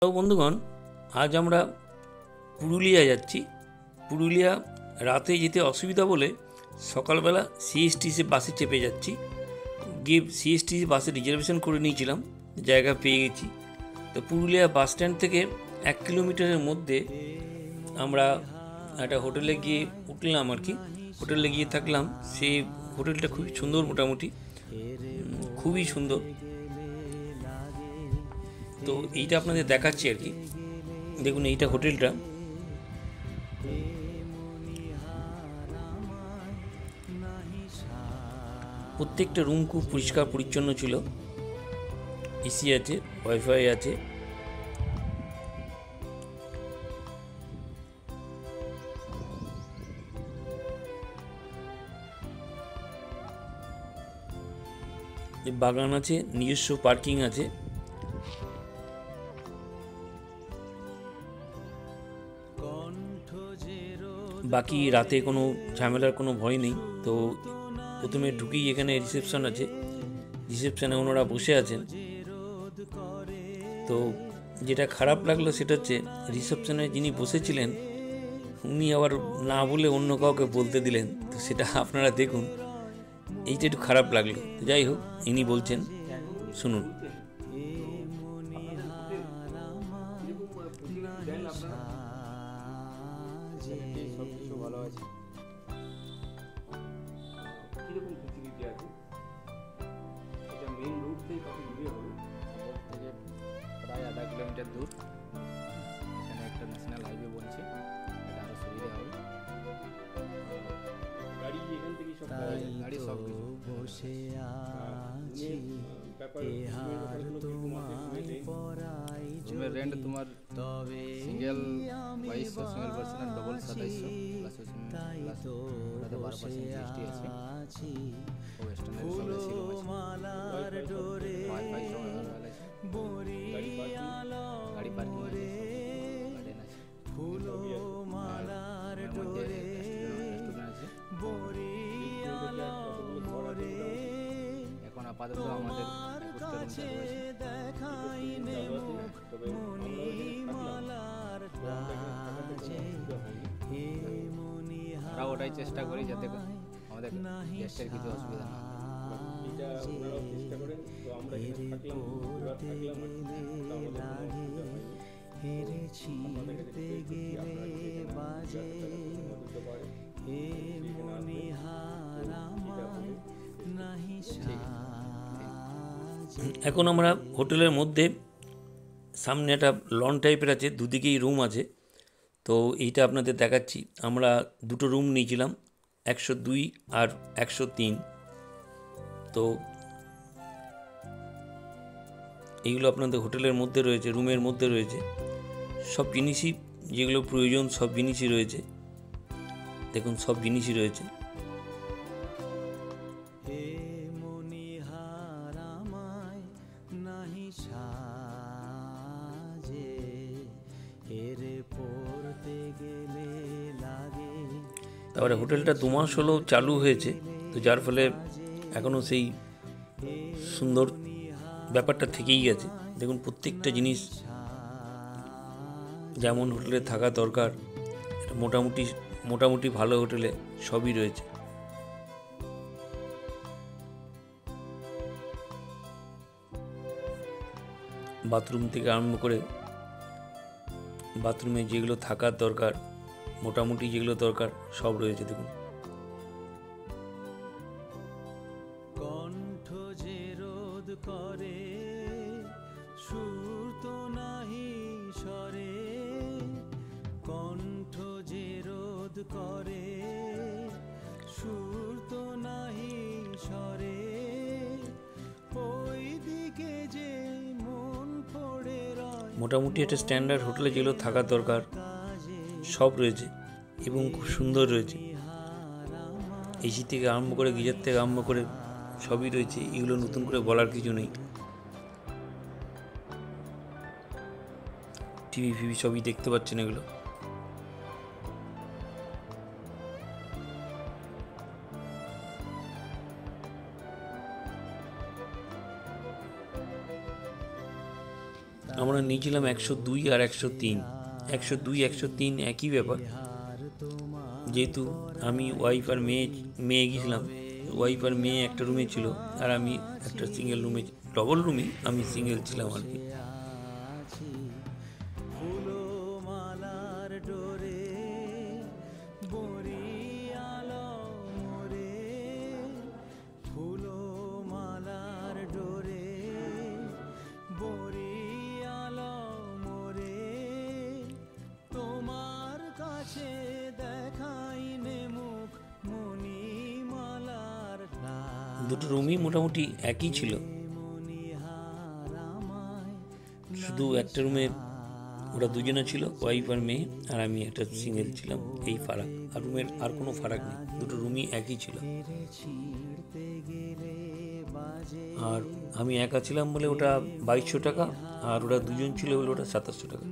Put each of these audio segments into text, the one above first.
তো বন্ধুগণ, আজ আমরা পুরুলিয়া যাচ্ছি। পুরুলিয়া রাতে যেতে অসুবিধা বলে সকালবেলা সিএসটিসি বাসে চেপে যাচ্ছি। গিয়ে সিএসটিসি বাসে রিজার্ভেশন করে নিয়েছিলাম, জায়গা পেয়ে গেছি। তো পুরুলিয়া বাস স্ট্যান্ড থেকে 1 কিলোমিটারের মধ্যে আমরা একটা হোটেলে গিয়ে উঠলাম আর কি। হোটেলে গিয়ে থাকলাম। সেই হোটেলটা খুবই সুন্দর, মোটামুটি খুবই সুন্দর। তো এইটা আপনাদের দেখাচ্ছি আর কি। দেখুন, এইটা হোটেলটা। প্রত্যেকটা রুম খুব পরিষ্কার পরিচ্ছন্ন ছিল। এসি আছে, ওয়াইফাই আছে। বাগান আছে, নিজস্ব পার্কিং আছে। বাকি রাতে কোনো ঝামেলার কোনো ভয় নেই। তো প্রথমে ঢুকেই এখানে রিসেপশন আছে। রিসেপশনে ওনারা বসে আছেন। তো যেটা খারাপ লাগলো সেটা হচ্ছে রিসেপশনে যিনি বসেছিলেন উনি আবার না বলে অন্য কাউকে বলতে দিলেন। তো সেটা আপনারা দেখুন, এইটা একটু খারাপ লাগলো। তো যাই হোক, ইনি বলছেন, শুনুন। ভালো আছে। কিরকম ফেসিলিটি আছে? এটা মেইন রোড থেকে কত দূরে হবে? রোড থেকে প্রায় 1/2 কিলোমিটার দূর। এখানে একটা ন্যাশনাল হাইওয়ে বনছে, এটা আরও সুবিধা হবে। গাড়ি এখান থেকে সব গাড়ি সব কিছু বসে আছি। রুমের রেন্ট তোমার সিঙ্গেল 2200, সিঙ্গেল পার্সন আর ডবল 2700 প্লাস 12% জিএসটি আছে। ওয়েস্টার্নের সব এসি রুম আছে, ওয়াইফাই সব অ্যাভেলেবল আছে, গাড়ি পার্কিং আছে, গার্ডেন আছে, এর মধ্যে রেস্টুরেন্ট আছে। এখন আপাতত আমাদের 21টা রুম চালু আছে। আমরা ওটাই চেষ্টা করি যাতে আমাদের গেস্টের কিছু অসুবিধা না হয়। এখন আমরা হোটেলের মধ্যে, সামনে একটা লন টাইপের আছে, দুদিকেই রুম আছে। তো এইটা আপনাদের দেখাচ্ছি। আমরা দুটো রুম নিয়েছিলাম, 102 আর 103। তো এইগুলো আপনাদের হোটেলের মধ্যে রয়েছে, রুমের মধ্যে রয়েছে। সব জিনিসই যেগুলো প্রয়োজন সব জিনিসই রয়েছে। দেখুন, সব জিনিসই রয়েছে। তারপরে হোটেলটা 2 মাস হলো চালু হয়েছে, তো যার ফলে এখনও সেই সুন্দর ব্যাপারটা থেকেই গেছে। দেখুন, প্রত্যেকটা জিনিস যেমন হোটেলে থাকা দরকার, এটা মোটামুটি ভালো হোটেলে সবই রয়েছে। বাথরুম থেকে আরম্ভ করে বাথরুমে যেগুলো থাকার দরকার, মোটামুটি যেগুলো দরকার সব রয়েছে। দেখুন, কণ্ঠ যে রোধ করে সুর তো নাহি স্বরে, কণ্ঠ যে রোধ করে সুর তো নাহি স্বরে, ওই দিকে যে মন পড়ে রয়। মোটামুটি একটা স্ট্যান্ডার্ড হোটেলে যেগুলো থাকার দরকার সব রয়েছে এবং খুব সুন্দর রয়েছে। এসি থেকে আরম্ভ করে, গিজার থেকে আরম্ভ করে সবই রয়েছে। এগুলো নতুন করে বলার কিছু নেই। টিভি ফিভি সবই দেখতে পাচ্ছেন এগুলো। আমরা নিয়েছিলাম 102 আর 103। 102 103 একই ব্যাপার, যেহেতু আমি ওয়াইফ আর মেয়ে গিয়েছিলাম। ওয়াইফ আর মেয়ে একটা রুমে ছিল, আর আমি একটা সিঙ্গেল রুমে, ডবল রুমে আমি সিঙ্গেল ছিলাম আর কি। দুটো রুমই মোটামুটি একই ছিল, শুধু একটা রুমে ওরা দুজনে ছিল, ওয়াইফ আর মেয়ে, আর আমি একটা সিঙ্গেল ছিলাম, এই ফারাক। আর রুমের আর কোনো ফারাক নেই, দুটো রুমই একই ছিল। আর আমি একা ছিলাম বলে ওটা 2200 টাকা, আর ওরা দুজন ছিল বলে ওটা 2700 টাকা।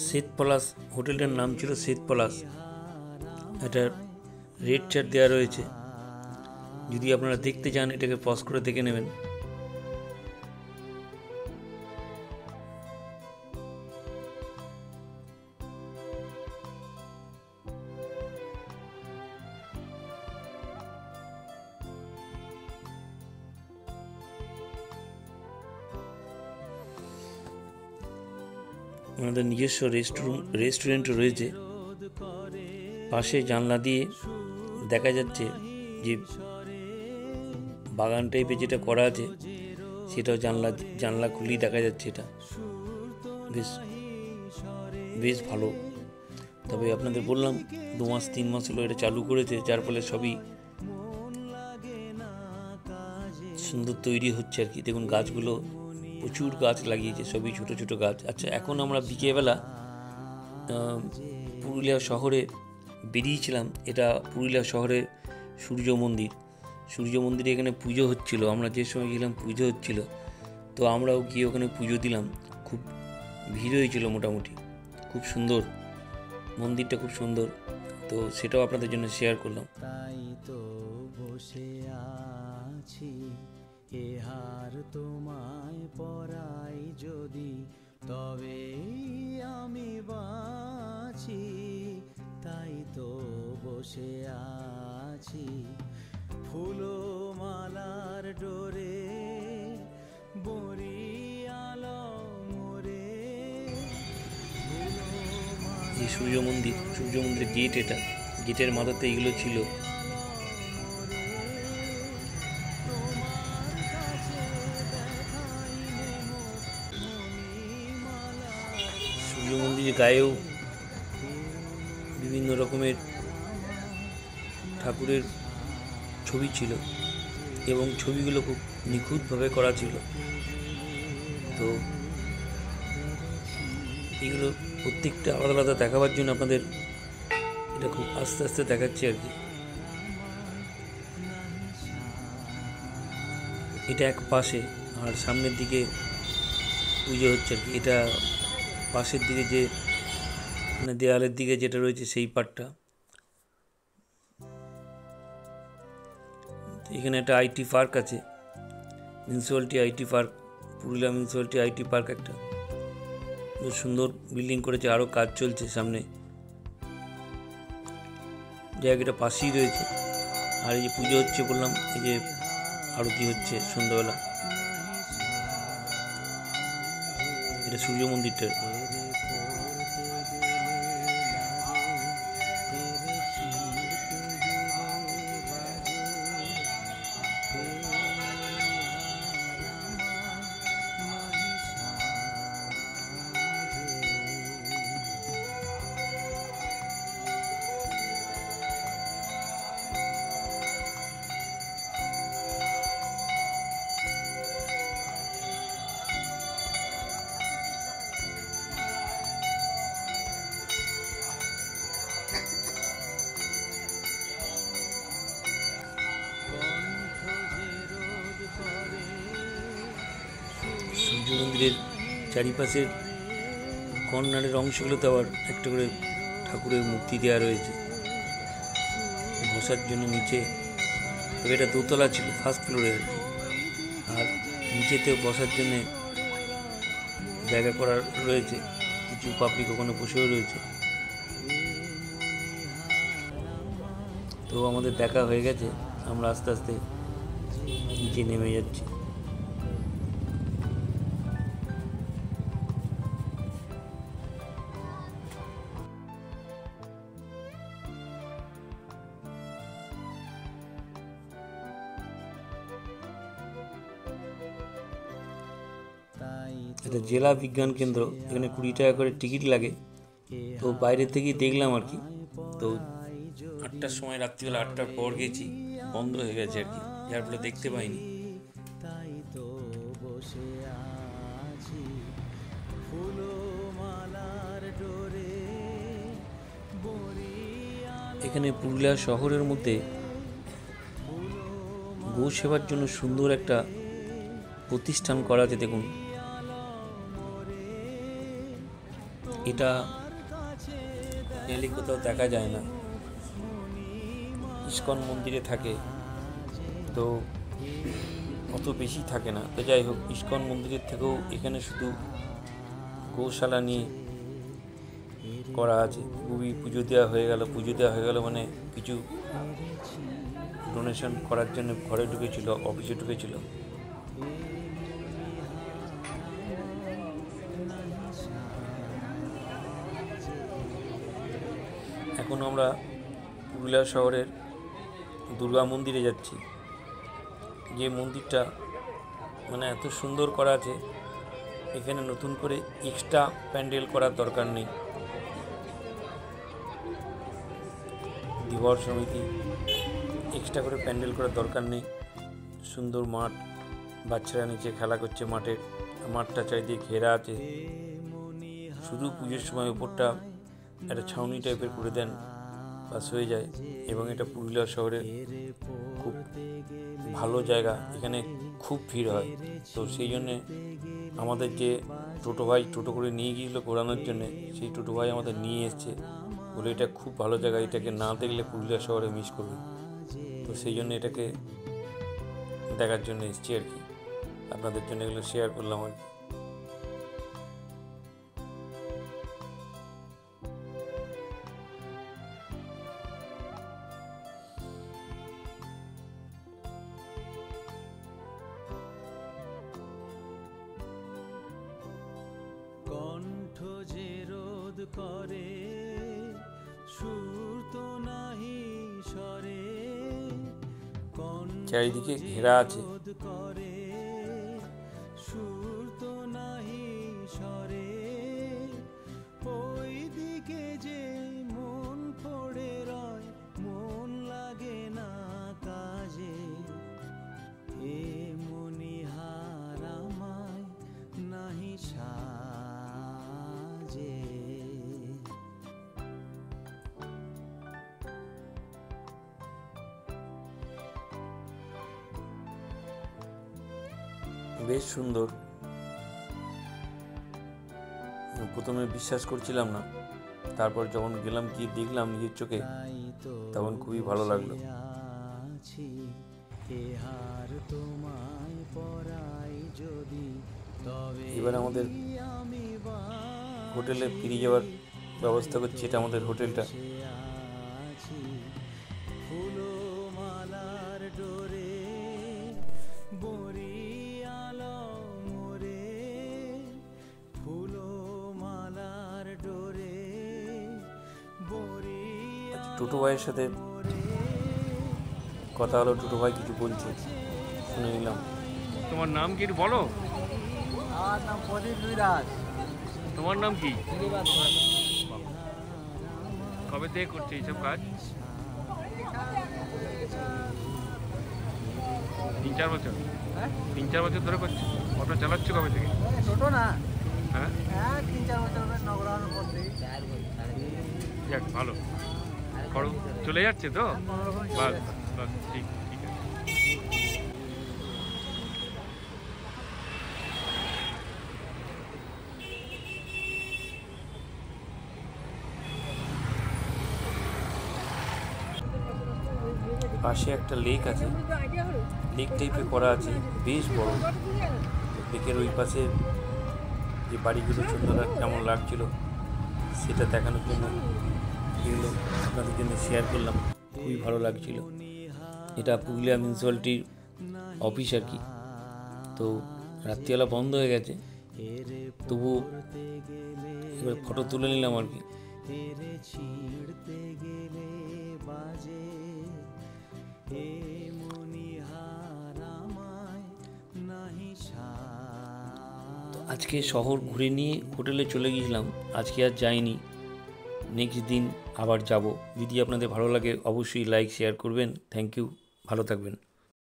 শ্বেত পলাশ হোটেলটার নাম ছিল শ্বেত পলাশ। এটা রেড চার্ট দেওয়া রয়েছে, যদি আপনারা দেখতে চান এটাকে পজ করে দেখে নেবেন। আমাদের নিজস্ব রেস্টুরেন্ট রয়েছে, পাশে জানলা দিয়ে দেখা যাচ্ছে যে বাগান টাইপের যেটা করা আছে সেটাও জানলা খুলেই দেখা যাচ্ছে। এটা বেশ ভালো। তবে আপনাদের বললাম 2 মাস 3 মাস হলো এটা চালু করেছে, যার ফলে সবই সুন্দর তৈরি হচ্ছে আর কি। দেখুন গাছগুলো, প্রচুর গাছ লাগিয়েছে, সবই ছোটো ছোটো গাছ। আচ্ছা, এখন আমরা বিকেলবেলা পুরুলিয়া শহরে বেরিয়েছিলাম। এটা পুরুলিয়া শহরের সূর্য মন্দিরে এখানে পুজো হচ্ছিল। আমরা যে সময় গেলাম পুজো হচ্ছিল, তো আমরাও গিয়ে ওখানে পুজো দিলাম। খুব ভিড় হয়েছিল মোটামুটি, খুব সুন্দর মন্দিরটা, খুব সুন্দর। তো সেটাও আপনাদের জন্য শেয়ার করলাম। তাই তো বসে আছি, এহার তোমায় পরাই যদি, তবে আমি বাঁচি। তাই তো বসে আছি ফুলো মালার ডোরে, বরি আলো মোরে। এই সূর্য মন্দিরের গেট, এটা গেটের মাথাতে এগুলো ছিল। সূর্য মন্দিরের গায়েও বিভিন্ন রকমের ঠাকুরের ছবি ছিল, এবং ছবিগুলো খুব নিখুঁতভাবে করা ছিল। তো এগুলো প্রত্যেকটা আলাদা আলাদা দেখাবার জন্য আপনাদের এটা খুব আস্তে আস্তে দেখাচ্ছি আর কি। এটা এক পাশে, আর সামনের দিকে পুজো হচ্ছে আর কি। এটা পাশের দিকে যে মানে দেয়ালের দিকে যেটা রয়েছে সেই পার্টটা। এখানে একটা আইটি পার্ক আছে, municipality IT park, Purulia municipality IT park. একটা বেশ সুন্দর বিল্ডিং করেছে, আরও কাজ চলছে সামনে। জায়গাটা পাশেই রয়েছে। আর এই যে পুজো হচ্ছে বললাম, এই যে আরতি হচ্ছে সন্ধ্যাবেলা। এটা সূর্য মন্দিরটা। সূর্য মন্দিরের চারিপাশের কর্নারের অংশগুলোতে আবার একটা করে ঠাকুরের মূর্তি দেওয়া রয়েছে বসার জন্য নিচে। তবে এটা দোতলা ছিল, ফার্স্ট ফ্লোরে আর কি। আর নিচেতেও বসার জন্য জায়গা করা রয়েছে, কিছু পাবলিক ওখানে বসেও রয়েছে। তো আমাদের দেখা হয়ে গেছে, আমরা আস্তে আস্তে নিচে নেমে যাচ্ছি। এটা জেলা বিজ্ঞান কেন্দ্র, এখানে 20 টাকা করে টিকিট লাগে। তো বাইরে থেকেই দেখলাম আর কি। তো 8টার সময়, রাত্রিবেলা 8টার পর গেছি, বন্ধ হয়ে গেছে আর কি, যার ফলে দেখতে পাইনি। এখানে পুরুলিয়া শহরের মধ্যে গো সেবার জন্য সুন্দর একটা প্রতিষ্ঠান করা আছে। দেখুন, এটা এলে কোথাও দেখা যায় না, ইস্কন মন্দিরে থাকে, তো অত বেশি থাকে না। তো যাই হোক, ইস্কন মন্দিরের থেকেও এখানে শুধু গোশালা নিয়ে করা আছে। খুবই পুজো দেওয়া হয়ে গেল মানে কিছু ডোনেশন করার জন্য ঘরে ঢুকেছিল, অফিসে ঢুকেছিল। এখন আমরা পুরুলিয়া শহরের দুর্গা মন্দিরে যাচ্ছি। যে মন্দিরটা মানে এত সুন্দর করা আছে, এখানে নতুন করে এক্সট্রা প্যান্ডেল করার দরকার নেই। দিবর সমিতি এক্সট্রা করে প্যান্ডেল করার দরকার নেই। সুন্দর মাঠ, বাচ্চারা নিচে খেলা করছে মাঠটা চারিদিকে ঘেরা আছে। শুধু পুজোর সময় উপরটা একটা ছাউনি টাইপের করে দেন, বাস হয়ে যায়। এবং এটা পুরুলিয়া শহরে খুব ভালো জায়গা, এখানে খুব ভিড় হয়। তো সেই জন্যে আমাদের যে টোটো ভাই টোটো করে নিয়ে গিয়েছিল ঘোরানোর জন্যে, সেই টোটো ভাই আমাদের নিয়ে এসছে, বলে এটা খুব ভালো জায়গা, এটাকে না দেখলে পুরুলিয়া শহরে মিস করবে। তো সেই জন্য এটাকে দেখার জন্য এসছি আর কি, আপনাদের জন্য এগুলো শেয়ার করলাম আর কি। কণ্ঠ যে রোদ করে, সুর তো নাহি সরে, চারিদিকে ঘেরা আছে। করে সুর তো নাহি সরে, ওই দিকে যে মন পড়ে রয়, মন লাগে না কাজে। এ মনিহার আমায় নাহি সাজে। বেশ সুন্দর। প্রথমে বিশ্বাস করছিলাম না, তারপর যখন গেলাম, কি দেখলাম নিজের চোখে, তখন খুবই ভালো লাগলো। এবার আমাদের হোটেলে ফিরে যাওয়ার ব্যবস্থা করছি। এটা আমাদের হোটেলটা। টোটো ভাইয়ের সাথে কথা হলো, টোটো ভাই কিছু বলছে, শুনে নিলাম। তোমার নাম কি বলো? আমার নাম প্রদীপ দুইরাজ। তোমার নাম কি? কবে থেকে করছে এইসব কাজ? 3-4 বছর। 3-4 বছর ধরে করছে। অটো চালাচ্ছ কবে থেকে? ছোট না, হ্যাঁ 3-4 বছর নগরানোর পর থেকে। যাক, ভালো করো, চলে যাচ্ছে তো? বাস বাস, ঠিক ঠিক আছে। পাশে একটা লেক আছে, লেক টাইপের করা আছে, বেশ বড়। লেকের ওই পাশে যে বাড়িগুলো সুন্দর কেমন লাগছিল সেটা দেখানোর জন্য এগুলো আপনাদের জন্য শেয়ার করলাম। খুবই ভালো লাগছিল। এটা পুরুলিয়া মিউনিসিপ্যালিটির অফিস আর কি। তো রাত্রিবেলা বন্ধ হয়ে গেছে, তবু এবার ফটো তুলে নিলাম আর কি। তো আজকে শহর ঘুরে নিয়ে হোটেলে চলে গিয়েছিলাম, আজকে আর যাইনি, নেক্সট দিন আবার যাব। যদি আপনাদের ভালো লাগে অবশ্যই লাইক শেয়ার করবেন। থ্যাংক ইউ, ভালো থাকবেন।